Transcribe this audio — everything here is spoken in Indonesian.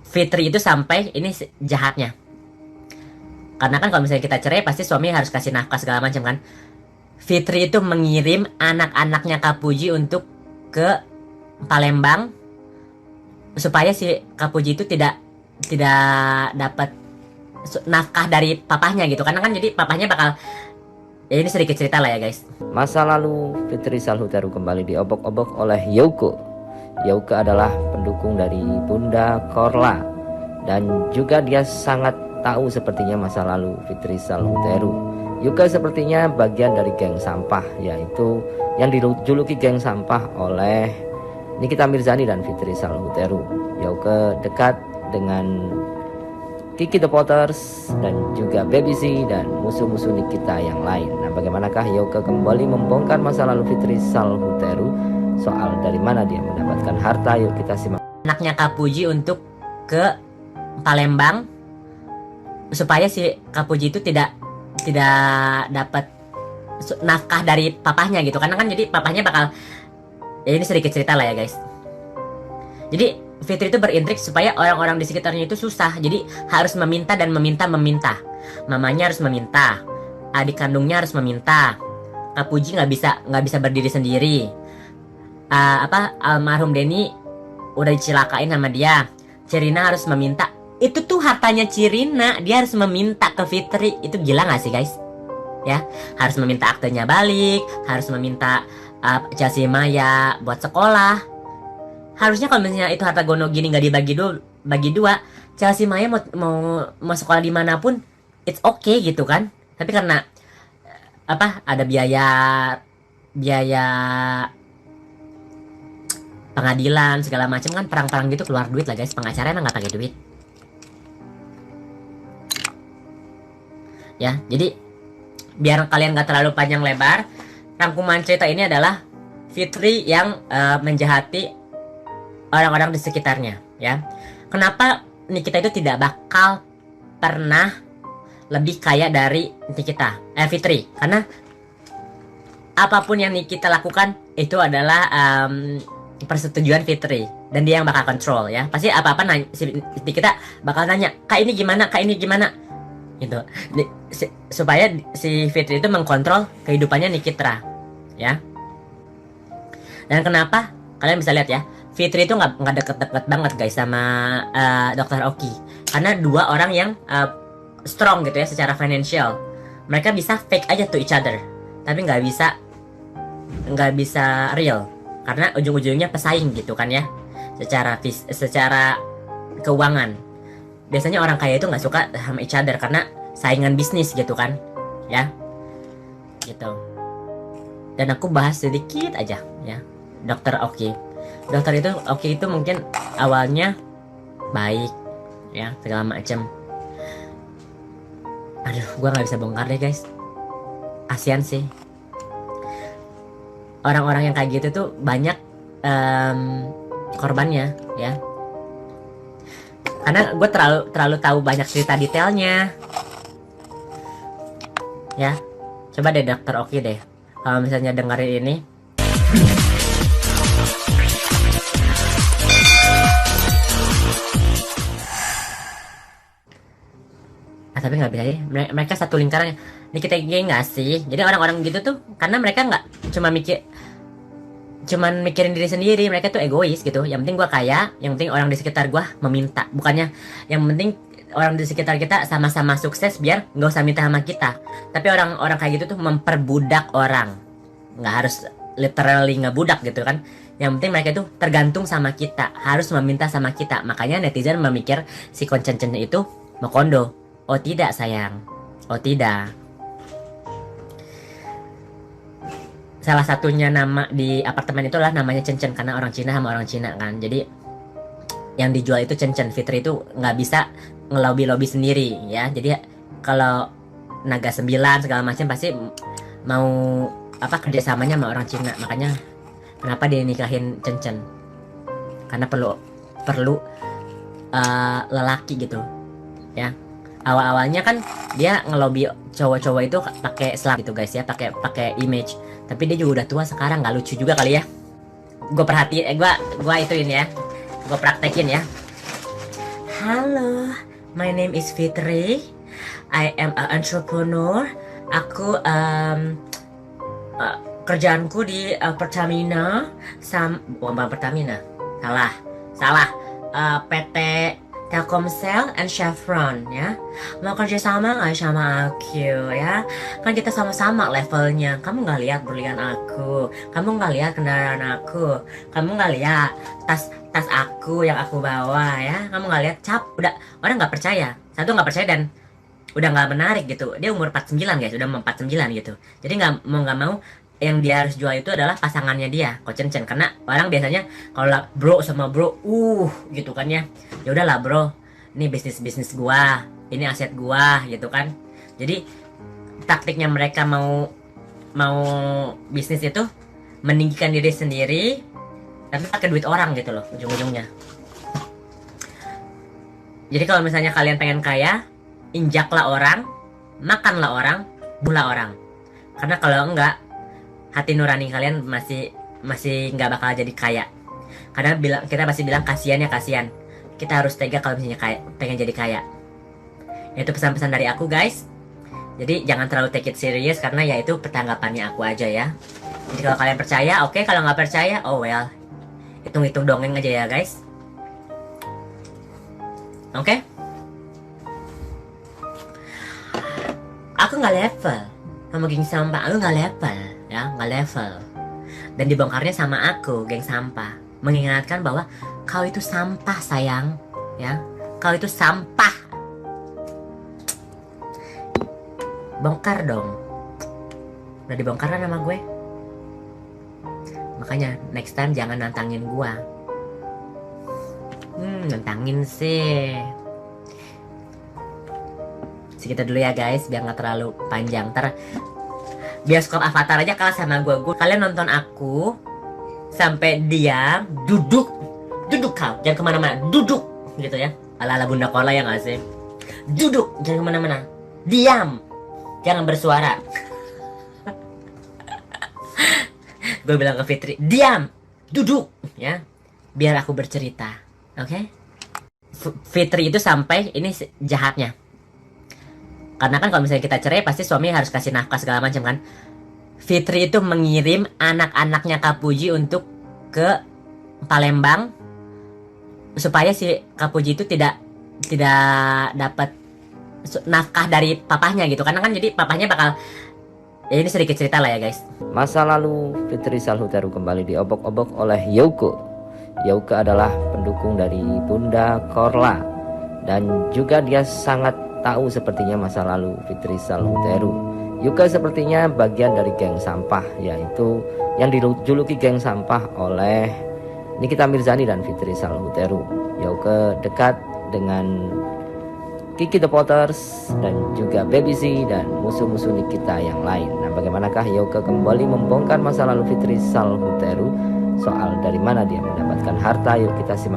Fitri itu sampai ini jahatnya. Karena kan kalau misalnya kita cerai pasti suami harus kasih nafkah segala macam kan. Fitri itu mengirim anak-anaknya Kak Puji untuk ke Palembang supaya si Kak Puji itu tidak dapat nafkah dari papahnya gitu. Karena kan jadi papahnya bakal, ya ini sedikit cerita lah ya guys. Masa lalu Fitri Salhuteru kembali diobok-obok oleh Yoko. Yoko adalah pendukung dari Bunda Korla, dan juga dia sangat tahu sepertinya masa lalu Fitri Salhuteru. Yuka sepertinya bagian dari geng sampah, yaitu yang dijuluki geng sampah oleh Nikita Mirzani dan Fitri Salhuteru. Yuka dekat dengan Kiki The Potters dan juga Baby Z dan musuh-musuh Nikita yang lain. Nah, bagaimanakah Yuka kembali membongkar masa lalu Fitri Salhuteru? Soal dari mana dia mendapatkan harta, yuk kita simak. Anaknya Kak Puji untuk ke Palembang supaya si Kak Puji itu tidak dapat nafkah dari papahnya gitu. Karena kan jadi papahnya bakal, ya ini sedikit cerita lah ya guys. Jadi Fitri itu berintrik supaya orang-orang di sekitarnya itu susah. Jadi harus meminta dan meminta. Mamanya harus meminta, adik kandungnya harus meminta. Kak Puji nggak bisa berdiri sendiri. Almarhum Denny udah dicelakain sama dia. Cirina harus meminta. Itu tuh hartanya Cirina, dia harus meminta ke Fitri. Itu gila gak sih guys? Ya, harus meminta aktenya balik, harus meminta Chelsea Maya buat sekolah. Harusnya kalau misalnya itu harta gono gini nggak bagi dua, Chelsea Maya mau sekolah dimanapun, it's okay gitu kan? Tapi karena ada biaya pengadilan segala macam kan, perang gitu keluar duit lah guys. Pengacara emang nggak pakai duit. Ya, jadi biar kalian gak terlalu panjang lebar, rangkuman cerita ini adalah Fitri yang menjahati orang-orang di sekitarnya, ya. Kenapa Nikita itu tidak bakal pernah lebih kaya dari Fitri? Karena apapun yang Nikita lakukan itu adalah persetujuan Fitri, dan dia yang bakal kontrol ya. Pasti apa-apa si Nikita bakal nanya, kak ini gimana gitu, supaya si Fitri itu mengkontrol kehidupannya Nikita, ya. Dan kenapa kalian bisa lihat ya, Fitri itu nggak deket-deket banget guys sama Dr. Oki, karena dua orang yang strong gitu ya secara financial. Mereka bisa fake aja to each other, tapi nggak bisa real, karena ujung-ujungnya pesaing gitu kan ya, secara keuangan. Biasanya orang kaya itu nggak suka sama each other karena saingan bisnis gitu kan, ya, gitu. Dan aku bahas sedikit aja ya, Dokter Oki. Dokter Oki itu mungkin awalnya baik, ya, segala macem. Aduh, gua nggak bisa bongkar deh guys. Kasian sih. Orang-orang yang kayak gitu tuh banyak korbannya, ya. Karena gue terlalu tahu banyak cerita detailnya, ya. Coba deh Dokter Oki deh, kalau misalnya dengerin ini. Tapi nggak bisa ya, mereka satu lingkaran. Ini kita nggak sih? Jadi orang-orang gitu tuh, karena mereka nggak cuman mikirin diri sendiri, mereka tuh egois gitu. Yang penting gue kaya, yang penting orang di sekitar gue meminta. Bukannya yang penting orang di sekitar kita sama-sama sukses biar nggak usah minta sama kita. Tapi orang-orang kayak gitu tuh memperbudak orang. Nggak harus literally ngebudak gitu kan. Yang penting mereka itu tergantung sama kita, harus meminta sama kita. Makanya netizen memikir si Koncencen itu mau kondo. Oh tidak sayang, oh tidak. Salah satunya nama di apartemen itu adalah namanya Cencen, karena orang Cina sama orang Cina kan. Jadi yang dijual itu Cencen. Fitri itu nggak bisa ngelobi sendiri ya. Jadi kalau Naga 9 segala macam pasti mau kerjasamanya sama orang Cina. Makanya kenapa dia nikahin Cencen, karena perlu lelaki gitu ya. Awal-awalnya kan dia ngelobi cowok-cowok itu pakai slang gitu guys ya, pakai image. Tapi dia juga udah tua sekarang, nggak lucu juga kali ya. Gue perhatiin, gue ituin ya, gue praktekin ya. Halo, my name is Fitri. I am an entrepreneur. Aku kerjaanku di Pertamina, bukan Pertamina, salah. PT Telkomsel and Chevron ya. Mau kerja sama nggak sama aku ya? Kan kita sama-sama levelnya. Kamu nggak lihat berlian aku, kamu nggak lihat kendaraan aku, kamu nggak lihat tas aku yang aku bawa ya. Kamu nggak lihat udah orang nggak percaya. Satu nggak percaya dan udah nggak menarik gitu. Dia umur 49 guys, udah mau 49 gitu. Jadi nggak mau yang dia harus jual itu adalah pasangannya dia, Coach Chen. Karena orang biasanya kalau bro sama bro, gitu kan ya. Ya udahlah bro, ini bisnis gua, ini aset gua gitu kan. Jadi taktiknya mereka mau bisnis itu meninggikan diri sendiri, tapi pakai duit orang gitu loh ujung-ujungnya. Jadi kalau misalnya kalian pengen kaya, injaklah orang, makanlah orang, bulah orang. Karena kalau enggak, hati nurani kalian masih nggak bakal jadi kaya. Karena kita pasti bilang kasihan. Kita harus tega kalau misalnya pengen jadi kaya. Itu pesan-pesan dari aku guys. Jadi jangan terlalu take it serious karena ya itu pertanggapannya aku aja ya. Jadi kalau kalian percaya oke, kalau nggak percaya oh well, hitung-hitung dongeng aja ya guys. Oke? Aku nggak level sama geng sampah, aku nggak level ya, nggak level. Dan dibongkarnya sama aku, geng sampah, mengingatkan bahwa kau itu sampah sayang ya, kau itu sampah. Bongkar dong. Udah dibongkar kan sama gue. Makanya next time jangan nantangin gua. Nantangin sih. Segitu dulu ya guys, biar nggak terlalu panjang. Ntar bioskop Avatar aja kalah sama gue. Kalian nonton aku sampai diam, duduk kau, jangan kemana-mana, duduk gitu ya. Ala-ala Bunda Kola ya nggak sih? Duduk, jangan kemana-mana, diam, jangan bersuara. Gue bilang ke Fitri, diam, duduk ya, biar aku bercerita, oke? Fitri itu sampai ini jahatnya. Karena kan kalau misalnya kita cerai pasti suami harus kasih nafkah segala macam kan. Fitri itu mengirim anak-anaknya Kak Puji untuk ke Palembang supaya si Kak Puji itu tidak dapat nafkah dari papahnya gitu. Karena kan jadi papahnya bakal, ya ini sedikit cerita lah ya guys. Masa lalu Fitri Salhuteru kembali diobok-obok oleh Yoko. Yoko adalah pendukung dari Bunda Korla dan juga dia sangat tahu sepertinya masa lalu Fitri Salhuteru. Yuka sepertinya bagian dari geng sampah, yaitu yang dijuluki geng sampah oleh Nikita Mirzani dan Fitri Salhuteru. Yuka dekat dengan Kiki The Potters dan juga Baby Z dan musuh-musuh Nikita yang lain. Nah, bagaimanakah Yuka kembali membongkar masa lalu Fitri Salhuteru? Soal dari mana dia mendapatkan harta, yuk kita simak.